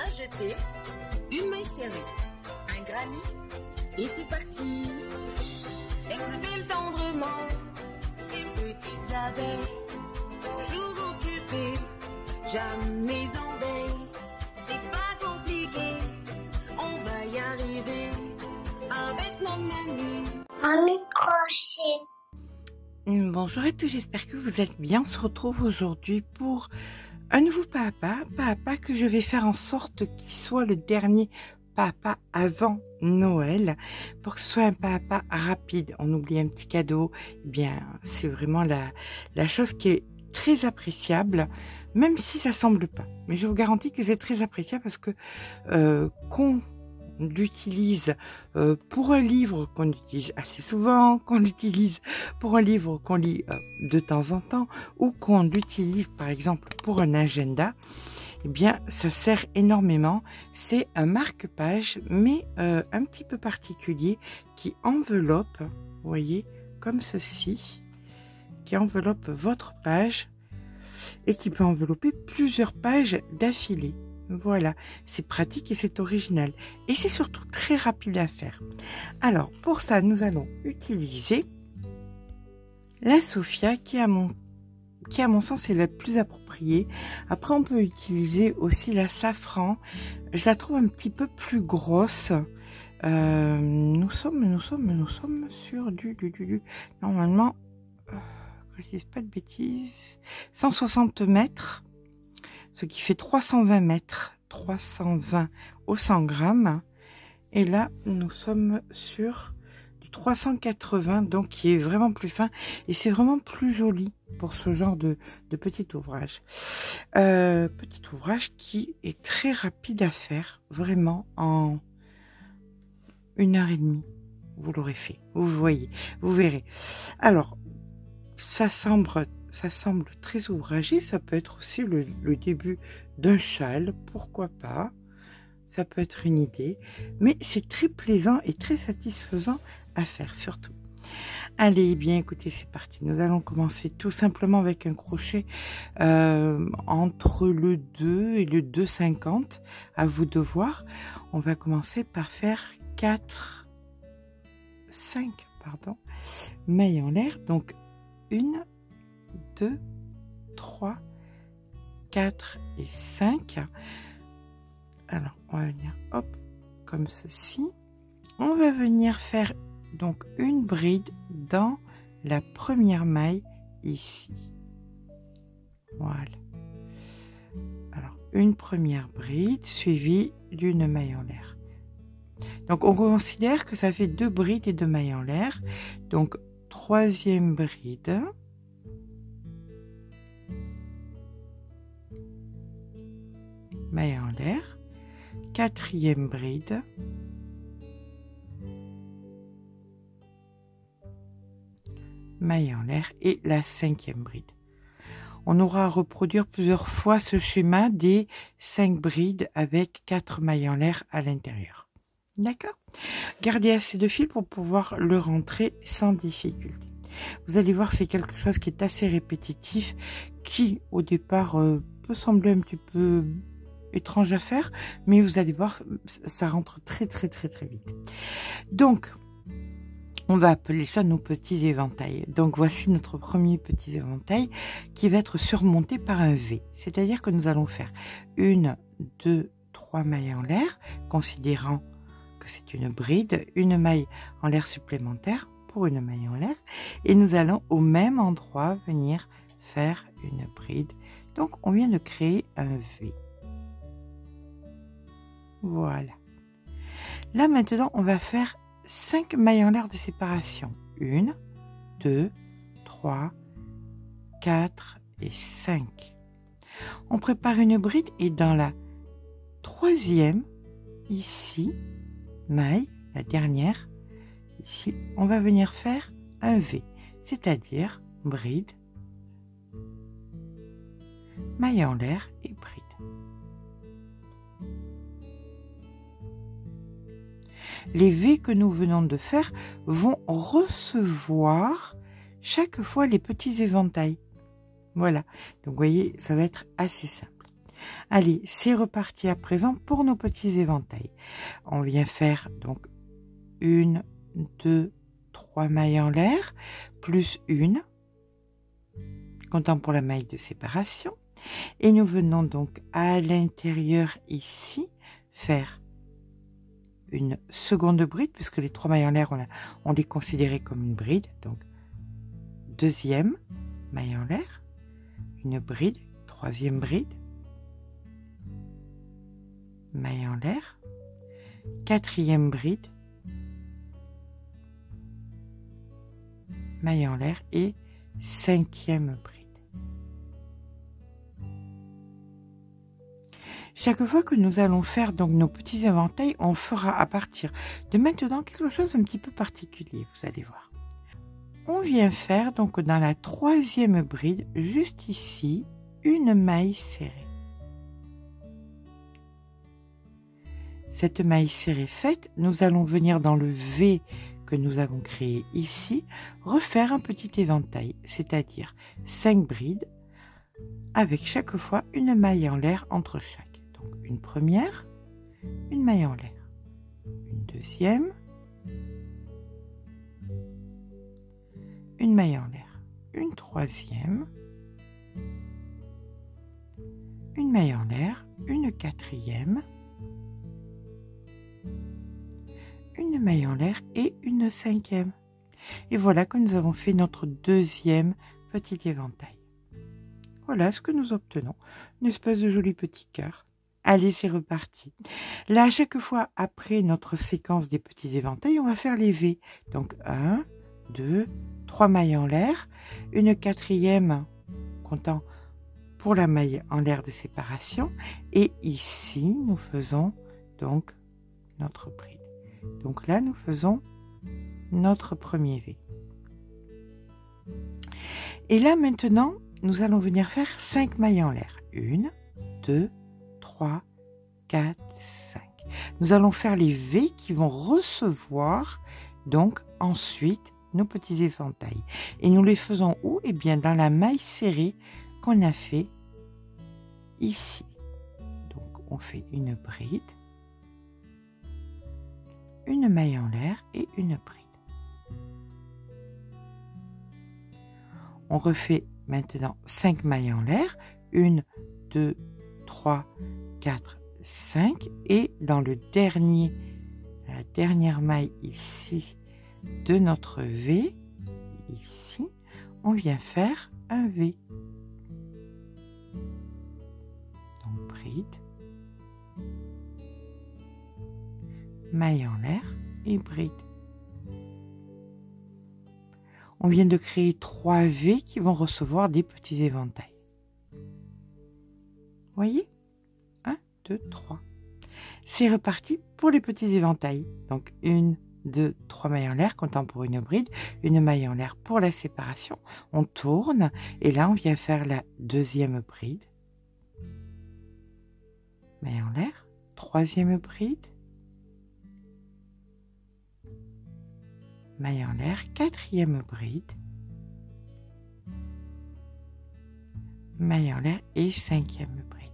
jeter, une maille serrée, un granit, et c'est parti. Exhibile tendrement ces petites abeilles, toujours occupées, jamais en veille. C'est pas compliqué, on va y arriver avec nos menus. Un microchet. Bonjour à tous, j'espère que vous êtes bien. On se retrouve aujourd'hui pour un nouveau papa que je vais faire en sorte qu'il soit le dernier papa avant Noël, pour que ce soit un papa rapide. On oublie un petit cadeau, eh bien c'est vraiment la chose qui est très appréciable, même si ça semble pas. Mais je vous garantis que c'est très appréciable parce que qu'on l'utilise pour un livre qu'on utilise assez souvent, qu'on l'utilise pour un livre qu'on lit de temps en temps, ou qu'on l'utilise par exemple pour un agenda, eh bien ça sert énormément. C'est un marque-page, mais un petit peu particulier, qui enveloppe, vous voyez, comme ceci, qui enveloppe votre page et qui peut envelopper plusieurs pages d'affilée. Voilà, c'est pratique et c'est original. Et c'est surtout très rapide à faire. Alors, pour ça, nous allons utiliser la Sophia qui, à mon sens, est la plus appropriée. Après, on peut utiliser aussi la Safran. Je la trouve un petit peu plus grosse. Nous sommes sur du normalement, que je dise pas de bêtises, 160 mètres. Ce qui fait 320 mètres, 320 au 100 grammes. Et là, nous sommes sur du 380, donc qui est vraiment plus fin. Et c'est vraiment plus joli pour ce genre de petit ouvrage. Petit ouvrage qui est très rapide à faire, vraiment en 1h30. Vous l'aurez fait, vous voyez, vous verrez. Alors, ça semble très ouvragé, ça peut être aussi le début d'un châle, pourquoi pas, ça peut être une idée, mais c'est très plaisant et très satisfaisant à faire surtout. Allez, bien écoutez, c'est parti, nous allons commencer tout simplement avec un crochet entre le 2 et le 2,50, à vous de voir. On va commencer par faire 5 mailles en l'air, donc 1, 2, 3, 4 et 5. Alors, on va venir, hop, comme ceci. On va venir faire donc une bride dans la première maille ici. Voilà. Alors, une première bride suivie d'une maille en l'air. Donc, on considère que ça fait 2 brides et 2 mailles en l'air. Donc, troisième bride. Maille en l'air, quatrième bride, maille en l'air et la 5e bride. On aura à reproduire plusieurs fois ce schéma des 5 brides avec 4 mailles en l'air à l'intérieur. D'accord? Gardez assez de fil pour pouvoir le rentrer sans difficulté. Vous allez voir, c'est quelque chose qui est assez répétitif, qui au départ peut sembler un petit peu étrange à faire, mais vous allez voir, ça rentre très vite. Donc, on va appeler ça nos petits éventails. Donc, voici notre premier petit éventail qui va être surmonté par un V. C'est-à-dire que nous allons faire 1, 2, 3 mailles en l'air, considérant que c'est une bride, une maille en l'air supplémentaire pour une maille en l'air, et nous allons au même endroit venir faire une bride. Donc, on vient de créer un V. Voilà. Là, maintenant, on va faire 5 mailles en l'air de séparation. 1, 2, 3, 4 et 5. On prépare une bride et dans la troisième, ici, maille, la dernière, ici, on va venir faire un V, c'est-à-dire bride, maille en l'air et bride. Les V que nous venons de faire vont recevoir chaque fois les petits éventails. Voilà, donc vous voyez, ça va être assez simple. Allez, c'est reparti à présent pour nos petits éventails. On vient faire donc 1, 2, 3 mailles en l'air, plus une, comptant pour la maille de séparation. Et nous venons donc à l'intérieur ici faire une seconde bride, puisque les 3 mailles en l'air, on les considérait comme une bride. Donc, deuxième maille en l'air, une bride, troisième bride, maille en l'air, quatrième bride, maille en l'air et cinquième bride. Chaque fois que nous allons faire donc nos petits éventails, on fera à partir de maintenant quelque chose un petit peu particulier, vous allez voir. On vient faire donc dans la troisième bride, juste ici, une maille serrée. Cette maille serrée faite, nous allons venir dans le V que nous avons créé ici, refaire un petit éventail, c'est-à-dire 5 brides, avec chaque fois une maille en l'air entre chaque. Donc une première, une maille en l'air, une deuxième, une maille en l'air, une troisième, une maille en l'air, une quatrième, une maille en l'air et une cinquième. Et voilà que nous avons fait notre deuxième petit éventail. Voilà ce que nous obtenons, une espèce de joli petit cœur. Allez, c'est reparti. Là, à chaque fois après notre séquence des petits éventails, on va faire les V. Donc 1, 2, 3 mailles en l'air, une quatrième comptant pour la maille en l'air de séparation. Et ici, nous faisons donc notre bride. Donc là, nous faisons notre premier V. Et là, maintenant, nous allons venir faire 5 mailles en l'air. 1, 2, 3, 4, 5. Nous allons faire les V qui vont recevoir donc ensuite nos petits éventails. Et nous les faisons où? Eh bien, dans la maille serrée qu'on a fait ici. Donc, on fait une bride, une maille en l'air et une bride. On refait maintenant 5 mailles en l'air, 1, 2, 3, 4, 5 et dans la dernière maille ici de notre V, ici, on vient faire un V. Donc bride, maille en l'air et bride. On vient de créer 3 V qui vont recevoir des petits éventails. Voyez? 1, 2, 3. C'est reparti pour les petits éventails. Donc 1, 2, 3 mailles en l'air, comptant pour une bride, une maille en l'air pour la séparation. On tourne et là on vient faire la deuxième bride. Maille en l'air, troisième bride. Maille en l'air, quatrième bride. Maille en l'air et cinquième bride.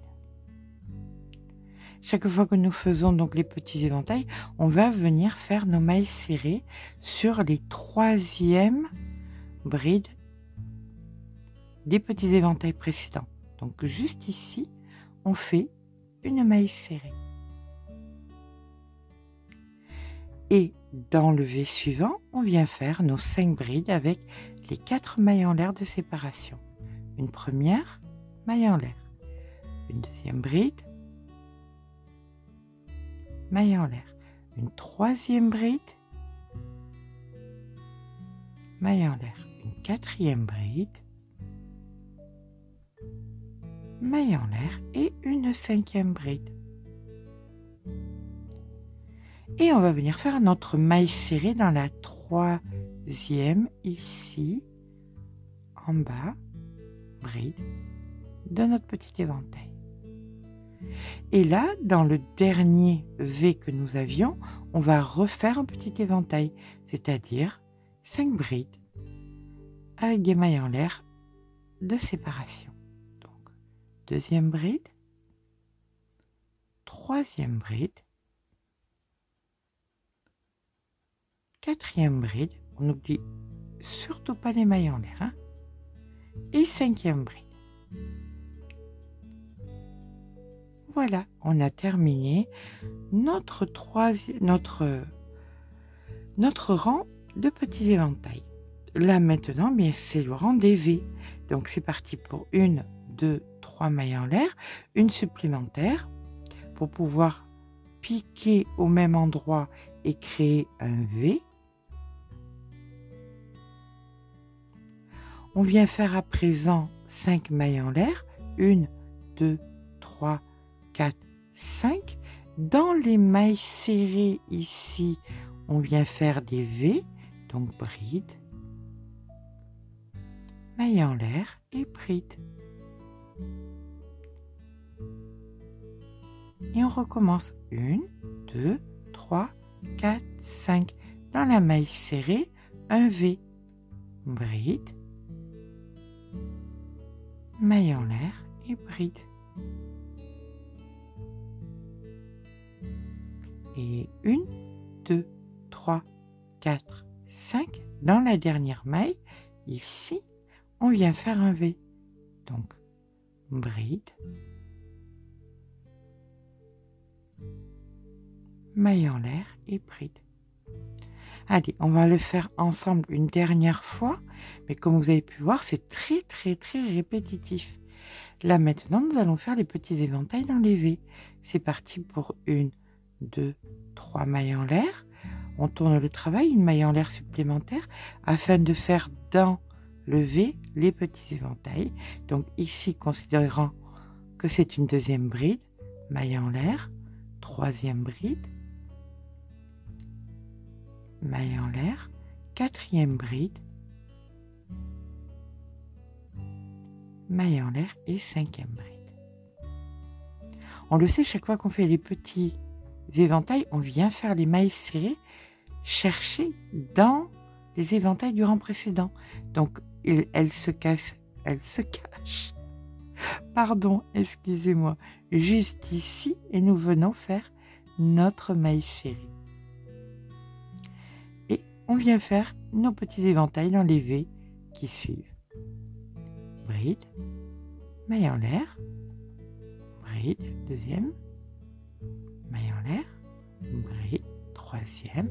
Chaque fois que nous faisons donc les petits éventails, on va venir faire nos mailles serrées sur les troisièmes brides des petits éventails précédents. Donc juste ici, on fait une maille serrée. Et dans le V suivant, on vient faire nos 5 brides avec les 4 mailles en l'air de séparation. Une première maille en l'air, une deuxième bride, maille en l'air, une troisième bride, maille en l'air, une quatrième bride, maille en l'air et une cinquième bride. Et on va venir faire notre maille serrée dans la troisième ici en bas bride de notre petit éventail. Et là, dans le dernier V que nous avions, on va refaire un petit éventail, c'est-à-dire 5 brides avec des mailles en l'air de séparation. Donc, deuxième bride, troisième bride, quatrième bride, on n'oublie surtout pas les mailles en l'air, hein, et cinquième bride. Voilà, on a terminé notre rang de petits éventails. Là maintenant, bien c'est le rang des V. Donc c'est parti pour 1, 2, 3 mailles en l'air, une supplémentaire pour pouvoir piquer au même endroit et créer un V. On vient faire à présent 5 mailles en l'air, 1, 2, 3, 4, 5. Dans les mailles serrées ici, on vient faire des V, donc bride, maille en l'air et bride. Et on recommence 1, 2, 3, 4, 5. Dans la maille serrée, un V, bride, maille en l'air et bride. Et 1, 2, 3, 4, 5. Dans la dernière maille, ici, on vient faire un V. Donc, bride, maille en l'air et bride. Allez, on va le faire ensemble une dernière fois, mais comme vous avez pu voir, c'est très répétitif. Là maintenant, nous allons faire les petits éventails dans les V. C'est parti pour 1, 2, 3 mailles en l'air. On tourne le travail, une maille en l'air supplémentaire, afin de faire dans le V les petits éventails. Donc ici, considérant que c'est une deuxième bride, maille en l'air, troisième bride, maille en l'air, quatrième bride, maille en l'air et cinquième bride. On le sait, chaque fois qu'on fait les petits éventails, on vient faire les mailles serrées, chercher dans les éventails du rang précédent. Donc elle se cache, pardon, excusez-moi, juste ici, et nous venons faire notre maille serrée. Et on vient faire nos petits éventails dans les V qui suivent. Bride, maille en l'air, bride, deuxième, maille en l'air, bride, troisième,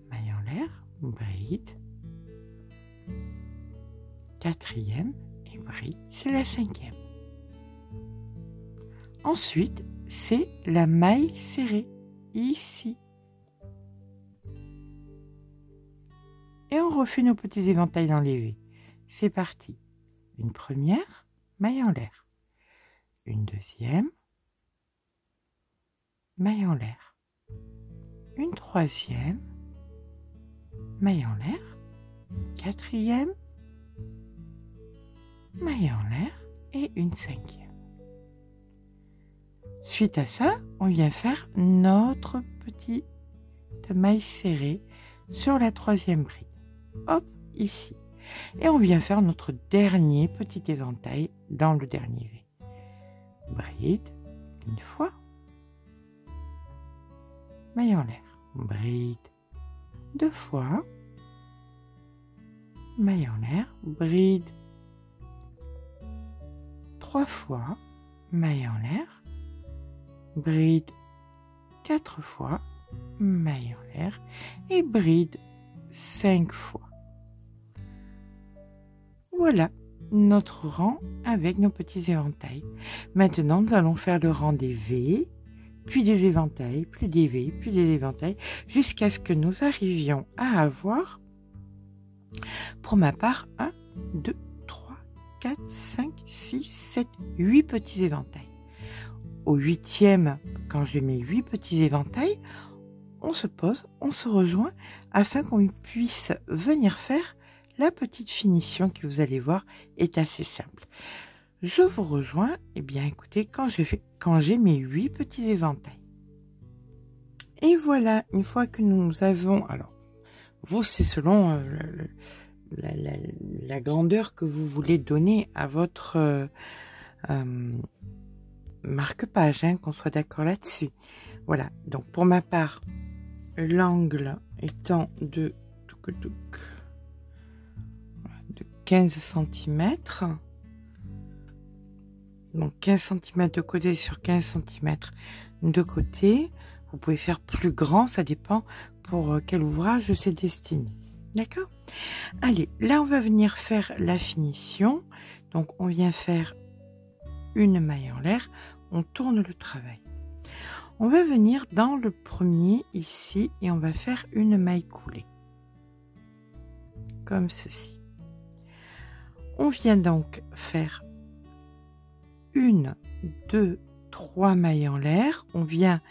maille en l'air, bride, quatrième et bride, c'est la cinquième. Ensuite, c'est la maille serrée, ici. Et on refait nos petits éventails dans les V. C'est parti. Une première, maille en l'air. Une deuxième, maille en l'air. Une troisième, maille en l'air. Quatrième, maille en l'air et une cinquième. Suite à ça, on vient faire notre petite maille serrée sur la troisième bride. Hop, ici. Et on vient faire notre dernier petit éventail dans le dernier V. Bride, une fois. Maille en l'air. Bride, deux fois. Maille en l'air. Bride, trois fois. Maille en l'air. Bride, quatre fois. Maille en l'air. Et bride, 5 fois. Voilà notre rang avec nos petits éventails. Maintenant, nous allons faire le rang des V, puis des éventails, puis des V, puis des éventails, jusqu'à ce que nous arrivions à avoir, pour ma part, 1, 2, 3, 4, 5, 6, 7, 8 petits éventails. Au 8e, quand j'ai mes 8 petits éventails, on se pose, on se rejoint, afin qu'on puisse venir faire la petite finition que vous allez voir est assez simple. Je vous rejoins, et bien écoutez, quand j'ai mes 8 petits éventails. Et voilà, une fois que nous avons, alors, vous c'est selon la grandeur que vous voulez donner à votre marque-page, hein, qu'on soit d'accord là-dessus. Voilà, donc pour ma part, l'angle étant de 15 cm. Donc 15 cm de côté sur 15 cm de côté. Vous pouvez faire plus grand, ça dépend pour quel ouvrage c'est destiné. D'accord? Allez, là on va venir faire la finition. Donc on vient faire une maille en l'air, on tourne le travail. On va venir dans le premier ici et on va faire une maille coulée. Comme ceci. On vient donc faire 1, 2, 3 mailles en l'air. On vient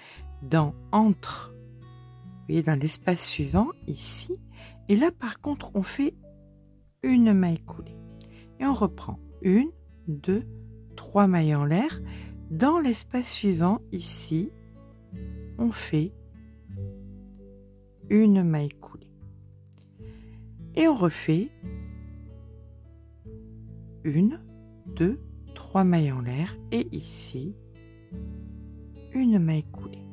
dans entre, vous voyez, dans l'espace suivant ici. Et là par contre on fait une maille coulée. Et on reprend 1, 2, 3 mailles en l'air. Dans l'espace suivant ici, on fait une maille coulée. Et on refait 1, 2, 3 mailles en l'air. Et ici, une maille coulée.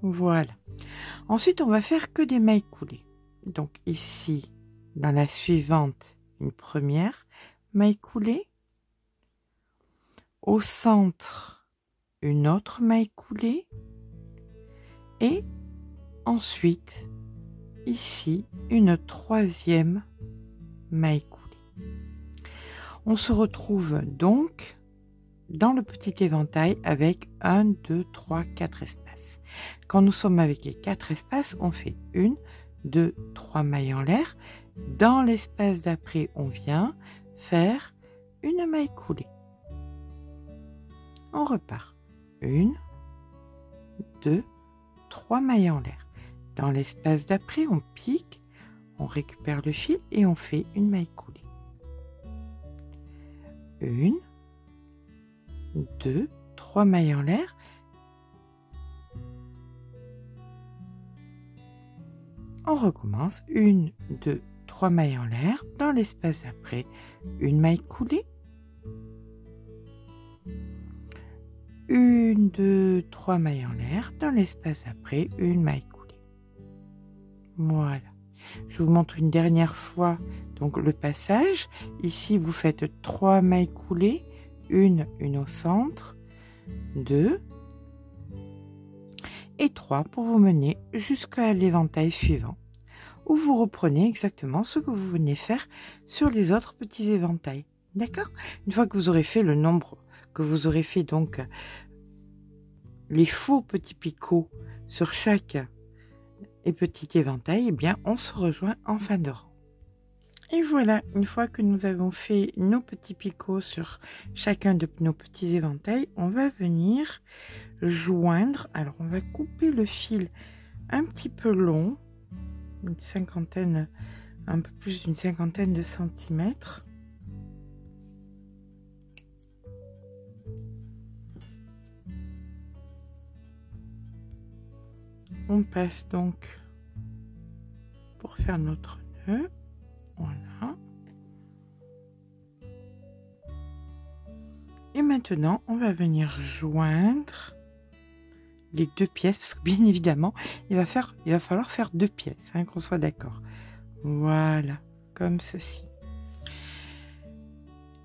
Voilà. Ensuite, on va faire que des mailles coulées. Donc ici, dans la suivante, une première maille coulée. Au centre, une autre maille coulée. Et ensuite, ici, une troisième maille coulée. On se retrouve donc dans le petit éventail avec 1, 2, 3, 4 espaces. Quand nous sommes avec les 4 espaces, on fait 1, 2, 3 mailles en l'air. Dans l'espace d'après, on vient faire une maille coulée. On repart. 1, 2, 3 mailles en l'air. Dans l'espace d'après, on pique, on récupère le fil et on fait une maille coulée. 1, 2, 3 mailles en l'air. On recommence. 1, 2, 3 mailles en l'air. Dans l'espace d'après, une maille coulée. 1, 2, 3 mailles en l'air. Dans l'espace d'après, une maille coulée. Voilà. Je vous montre une dernière fois donc le passage. Ici, vous faites 3 mailles coulées. Une au centre. 2. Et 3 pour vous mener jusqu'à l'éventail suivant. Où vous reprenez exactement ce que vous venez faire sur les autres petits éventails. D'accord? Une fois que vous aurez fait le nombre, que vous aurez fait donc les faux petits picots sur chaque petit éventail, eh bien on se rejoint en fin de rang. Et voilà, une fois que nous avons fait nos petits picots sur chacun de nos petits éventails, on va venir joindre. Alors on va couper le fil un petit peu long, une cinquantaine, un peu plus d'une cinquantaine de centimètres. On passe donc pour faire notre nœud. Voilà. Et maintenant, on va venir joindre les deux pièces, parce que bien évidemment, il va falloir faire deux pièces, hein, qu'on soit d'accord. Voilà, comme ceci.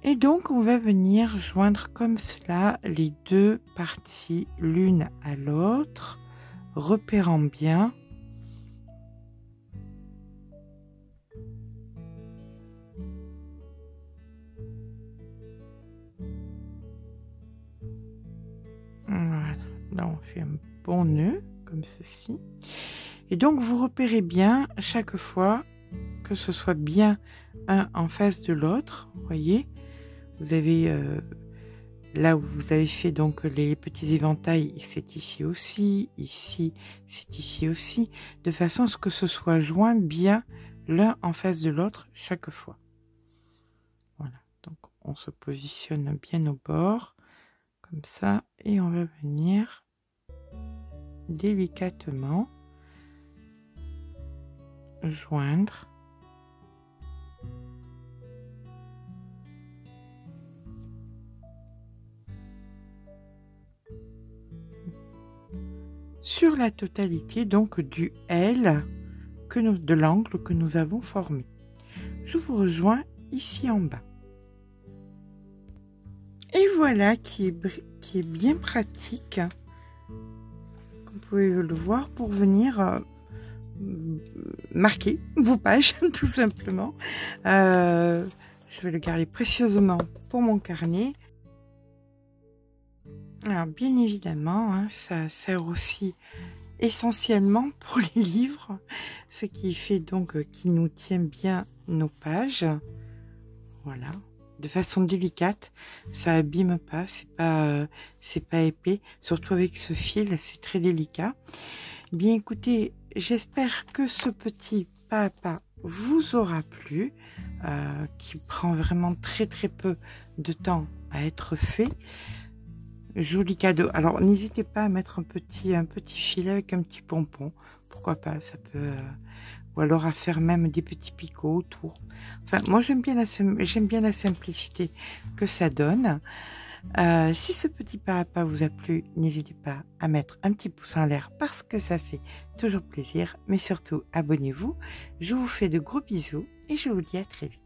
Et donc, on va venir joindre comme cela les deux parties l'une à l'autre, repérant bien. Voilà, là on fait un bon nœud comme ceci. Et donc vous repérez bien chaque fois que ce soit bien un en face de l'autre. Vous voyez, vous avez là où vous avez fait donc les petits éventails, c'est ici aussi, ici, c'est ici aussi, de façon à ce que ce soit joint bien l'un en face de l'autre chaque fois. Voilà, donc on se positionne bien au bord, comme ça, et on va venir délicatement joindre sur la totalité donc du L de l'angle que nous avons formé. Je vous rejoins ici en bas. Et voilà qui est bien pratique, comme vous pouvez le voir, pour venir marquer vos pages tout simplement. Je vais le garder précieusement pour mon carnet. Alors bien évidemment, hein, ça sert aussi essentiellement pour les livres, ce qui fait donc qu'il nous tient bien nos pages. Voilà, de façon délicate, ça abîme pas, c'est pas épais, surtout avec ce fil, c'est très délicat. Bien écoutez, j'espère que ce petit pas à pas vous aura plu, qui prend vraiment très peu de temps à être fait. Joli cadeau. Alors n'hésitez pas à mettre un petit filet avec un petit pompon, pourquoi pas, ça peut, ou alors à faire même des petits picots autour. Enfin, moi j'aime bien la simplicité que ça donne. Si ce petit pas à pas vous a plu, n'hésitez pas à mettre un petit pouce en l'air parce que ça fait toujours plaisir, mais surtout abonnez-vous. Je vous fais de gros bisous et je vous dis à très vite.